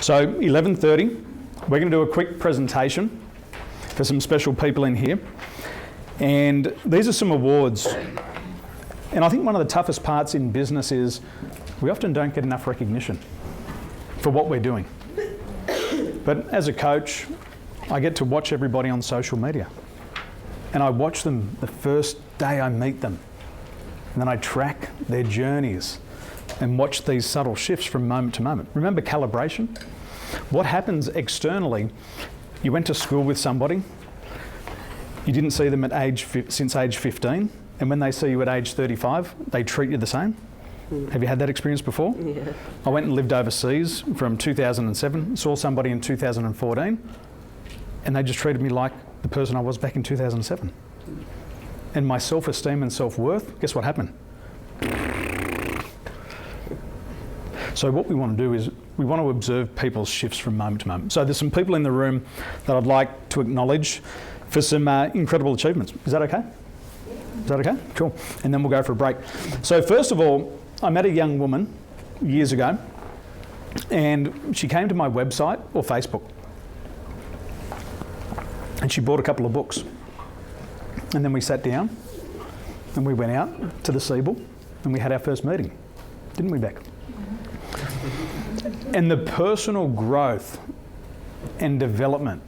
So 11:30, we're going to do a quick presentation for some special people in here. And these are some awards. And I think one of the toughest parts in business is we often don't get enough recognition for what we're doing. But as a coach, I get to watch everybody on social media. And I watch them the first day I meet them. And then I track their journeys and watch these subtle shifts from moment to moment. Remember calibration? What happens externally, you went to school with somebody, you didn't see them since age 15, and when they see you at age 35, they treat you the same. Have you had that experience before? Yeah. I went and lived overseas from 2007, saw somebody in 2014, and they just treated me like the person I was back in 2007. And my self-esteem and self-worth, guess what happened? So what we want to do is we want to observe people's shifts from moment to moment. So there's some people in the room that I'd like to acknowledge for some incredible achievements. Is that okay? Is that okay? Cool. And then we'll go for a break. So first of all, I met a young woman years ago, and she came to my website or Facebook, and she bought a couple of books. And then we sat down and we went out to the Siebel and we had our first meeting. Didn't we, Beck? And the personal growth and development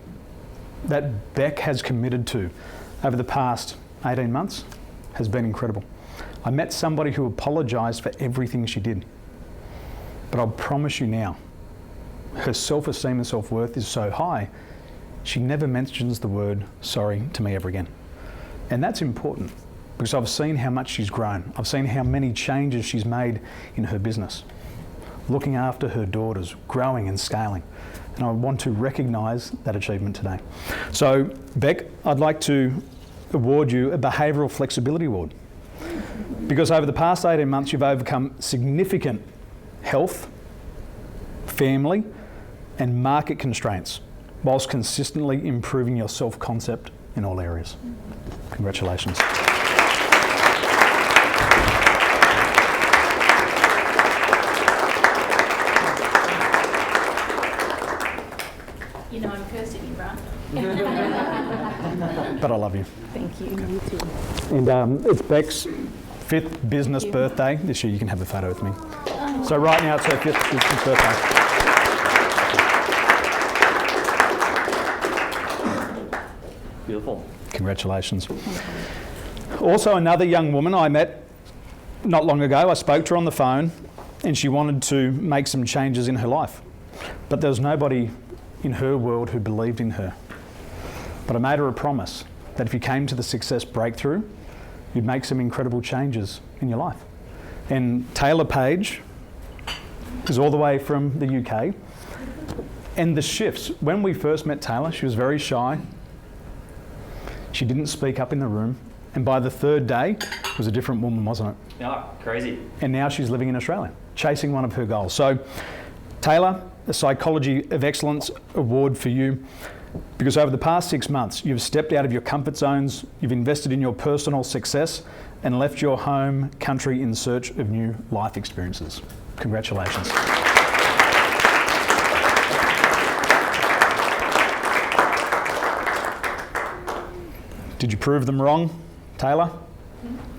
that Beck has committed to over the past 18 months has been incredible. I met somebody who apologised for everything she did. But I'll promise you now, her self-esteem and self-worth is so high, she never mentions the word sorry to me ever again. And that's important because I've seen how much she's grown. I've seen how many changes she's made in her business, looking after her daughters, growing and scaling. And I want to recognise that achievement today. So, Beck, I'd like to award you a Behavioural Flexibility Award because over the past 18 months you've overcome significant health, family and market constraints whilst consistently improving your self-concept in all areas. Congratulations. You know I'm cursing you, right? But I love you. Thank you. Okay. You too. And it's Beck's 5th business birthday. This year you can have a photo with me. Oh. So right now it's her 5th business birthday. Beautiful. Congratulations. Also another young woman I met not long ago, I spoke to her on the phone and she wanted to make some changes in her life. But there was nobody in her world who believed in her. But I made her a promise that if you came to the Success Breakthrough, you'd make some incredible changes in your life. And Taylor Page is all the way from the UK. And the shifts, when we first met Taylor, she was very shy. She didn't speak up in the room. And by the 3rd day, it was a different woman, wasn't it? Yeah, crazy. And now she's living in Australia, chasing one of her goals. So, Taylor, the Psychology of Excellence Award for you, because over the past 6 months, you've stepped out of your comfort zones, you've invested in your personal success, and left your home country in search of new life experiences. Congratulations. Did you prove them wrong, Taylor?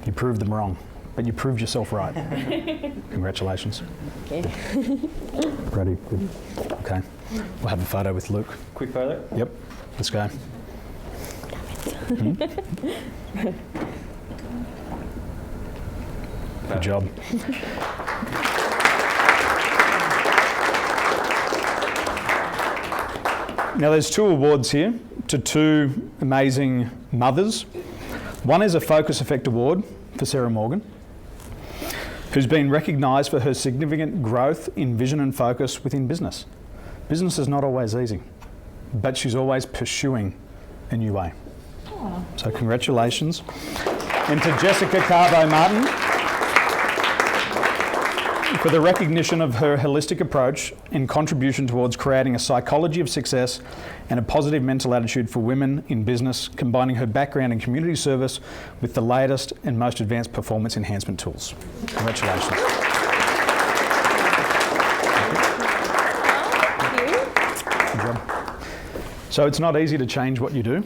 You proved them wrong, but you proved yourself right. Congratulations. Okay. Ready? Good. Okay. We'll have a photo with Luke. Quick photo? Yep. Let's go. Good job. Now there's 2 awards here to 2 amazing mothers. One is a Focus Effect Award for Sarah Morgan, who's been recognised for her significant growth in vision and focus within business. Business is not always easy, but she's always pursuing a new way. Aww. So congratulations. And to Jessica Carbo-Martin for the recognition of her holistic approach and contribution towards creating a psychology of success and a positive mental attitude for women in business, combining her background in community service with the latest and most advanced performance enhancement tools. Congratulations. Thank you. So it's not easy to change what you do.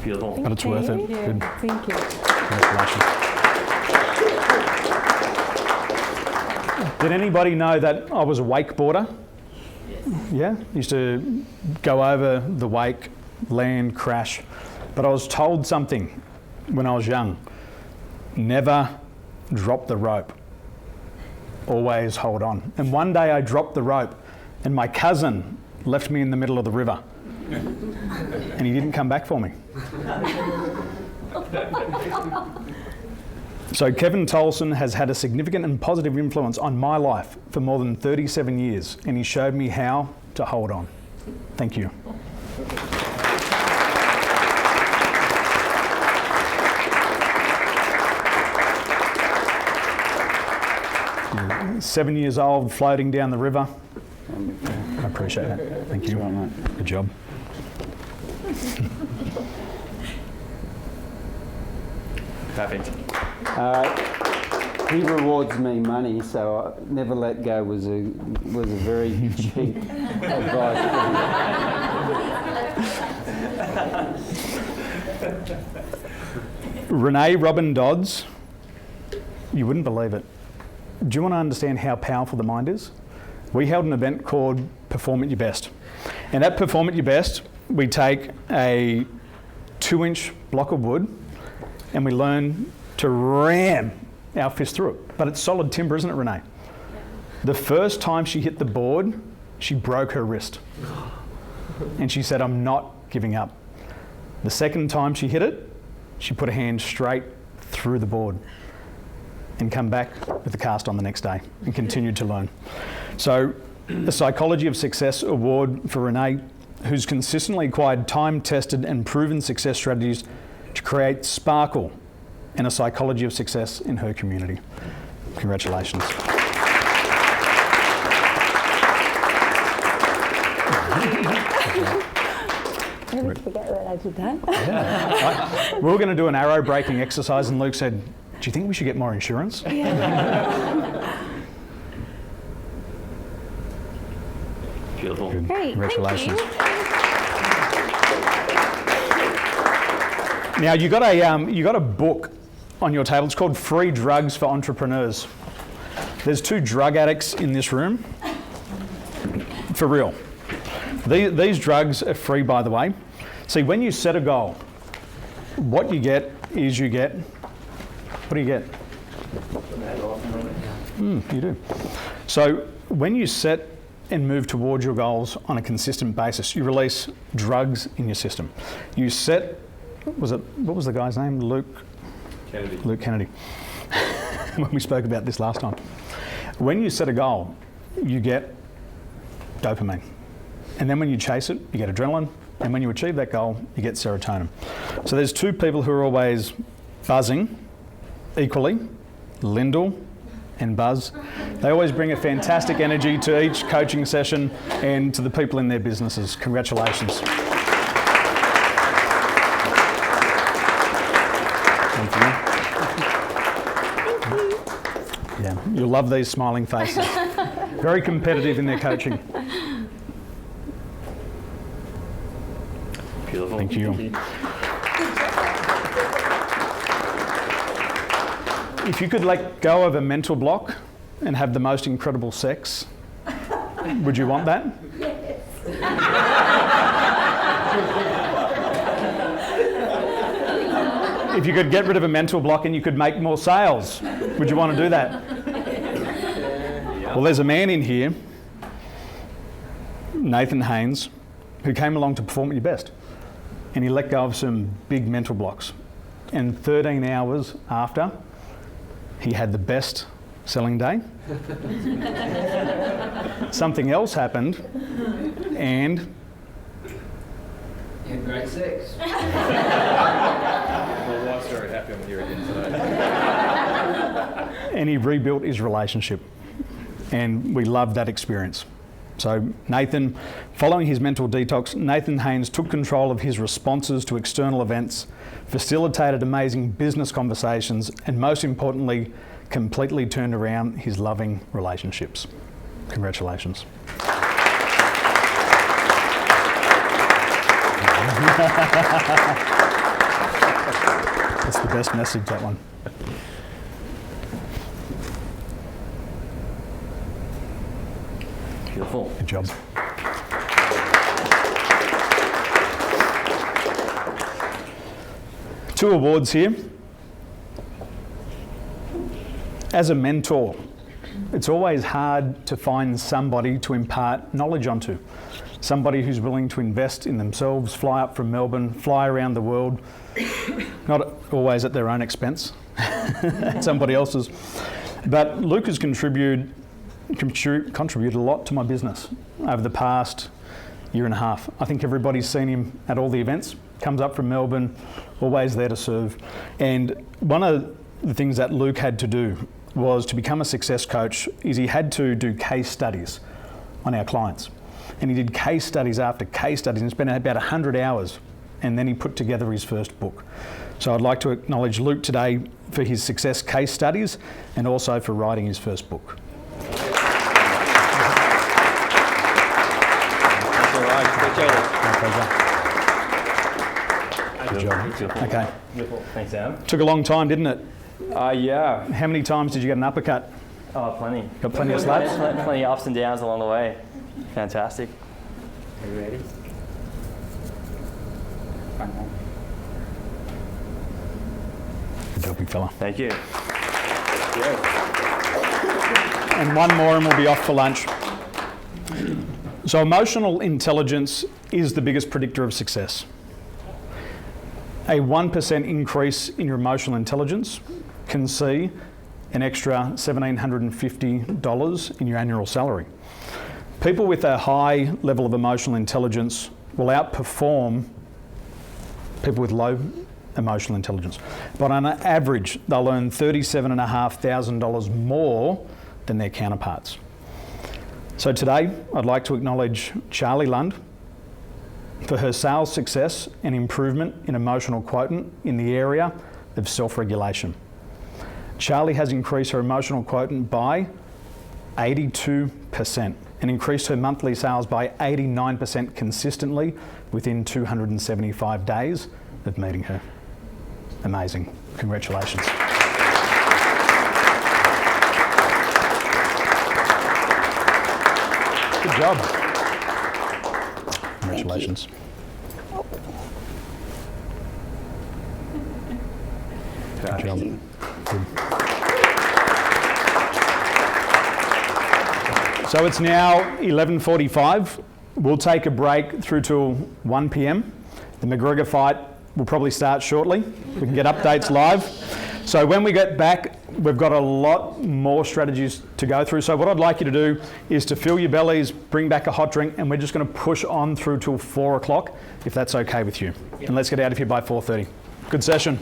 Beautiful. But it's worth it. Yeah, Good. thank you. Congratulations. Did anybody know that I was a wakeboarder? Yeah, used to go over the wake, land, crash. But I was told something when I was young. Never drop the rope. Always hold on. And one day I dropped the rope and my cousin left me in the middle of the river. And he didn't come back for me. So Kevin Tolson has had a significant and positive influence on my life for more than 37 years, and he showed me how to hold on. Thank you. You're 7 years old, floating down the river. I appreciate that. Thank you. Good job. Perfect. He rewards me money, so never let go was a very cheap advice. Renee Robin Dodds, you wouldn't believe it. Do you want to understand how powerful the mind is? We held an event called Perform at Your Best. And at Perform at Your Best, we take a 2-inch block of wood and we learn to ram our fist through it. But it's solid timber, isn't it, Renee? The first time she hit the board, she broke her wrist. And she said, I'm not giving up. The second time she hit it, she put her hand straight through the board and come back with the cast on the next day and continued to learn. So the Psychology of Success Award for Renee, who's consistently acquired time-tested and proven success strategies to create sparkle and a psychology of success in her community. Congratulations. I always forget that I did that. Yeah. We were going to do an arrow breaking exercise and Luke said, do you think we should get more insurance? Beautiful. Good. Great, Congratulations. thank Now you got a book on your table. It's called Free Drugs for Entrepreneurs. There's 2 drug addicts in this room. For real. These drugs are free, by the way. See, when you set a goal, what you get is you get. What do you get? You do. So when you set and move towards your goals on a consistent basis, you release drugs in your system. You set. What was the guy's name? Luke Kennedy. When we spoke about this last time. When you set a goal, you get dopamine. And then when you chase it, you get adrenaline. And when you achieve that goal, you get serotonin. So there's 2 people who are always buzzing equally, Lyndall and Buzz. They always bring a fantastic energy to each coaching session and to the people in their businesses. Congratulations. Thank you. Yeah, you'll love these smiling faces. Very competitive in their coaching. Beautiful. Thank you. If you could let go of a mental block and have the most incredible sex, would you want that? If you could get rid of a mental block and you could make more sales, would you want to do that? Well, there's a man in here, Nathan Haynes, who came along to Perform at Your Best. And he let go of some big mental blocks. And 13 hours after, he had the best selling day. Something else happened, and You had great sex. Well, life's very happy I'm here again today. and he rebuilt his relationship. And we loved that experience. So Nathan, following his mental detox, Nathan Haynes took control of his responses to external events, facilitated amazing business conversations, and most importantly, completely turned around his loving relationships. Congratulations. That's the best message, that one. Beautiful. Good job. Two awards here. As a mentor, it's always hard to find somebody to impart knowledge onto. Somebody who's willing to invest in themselves, fly up from Melbourne, fly around the world, not always at their own expense, somebody else's. But Luke has contributed a lot to my business over the past year and a half. I think everybody's seen him at all the events, comes up from Melbourne, always there to serve. And one of the things that Luke had to do was to become a success coach is he had to do case studies on our clients. And he did case studies after case studies and spent about 100 hours, and then he put together his first book. So I'd like to acknowledge Luke today for his success case studies and also for writing his first book. Thanks very much. Appreciate it. My pleasure. Good job. Beautiful. Okay. Beautiful. Thanks, Sam. Took a long time, didn't it? Yeah. How many times did you get an uppercut? Oh, plenty. Got plenty of slaps? Plenty of ups and downs along the way. Fantastic. Are you ready? Good job, big fella. Thank you. And one more and we'll be off for lunch. So emotional intelligence is the biggest predictor of success. A 1% increase in your emotional intelligence can see an extra $1,750 in your annual salary. People with a high level of emotional intelligence will outperform people with low emotional intelligence. But on average, they'll earn $37,500 more than their counterparts. So today, I'd like to acknowledge Charlie Lund for her sales success and improvement in emotional quotient in the area of self-regulation. Charlie has increased her emotional quotient by 82% and increased her monthly sales by 89% consistently within 275 days of meeting her. Amazing. Congratulations. Good job. Congratulations. Good job. Good. So it's now 11:45. We'll take a break through till 1 p.m. The McGregor fight will probably start shortly. We can get updates live. So when we get back, we've got a lot more strategies to go through. So what I'd like you to do is to fill your bellies, bring back a hot drink, and we're just going to push on through till 4 o'clock, if that's okay with you. And let's get out of here by 4:30. Good session.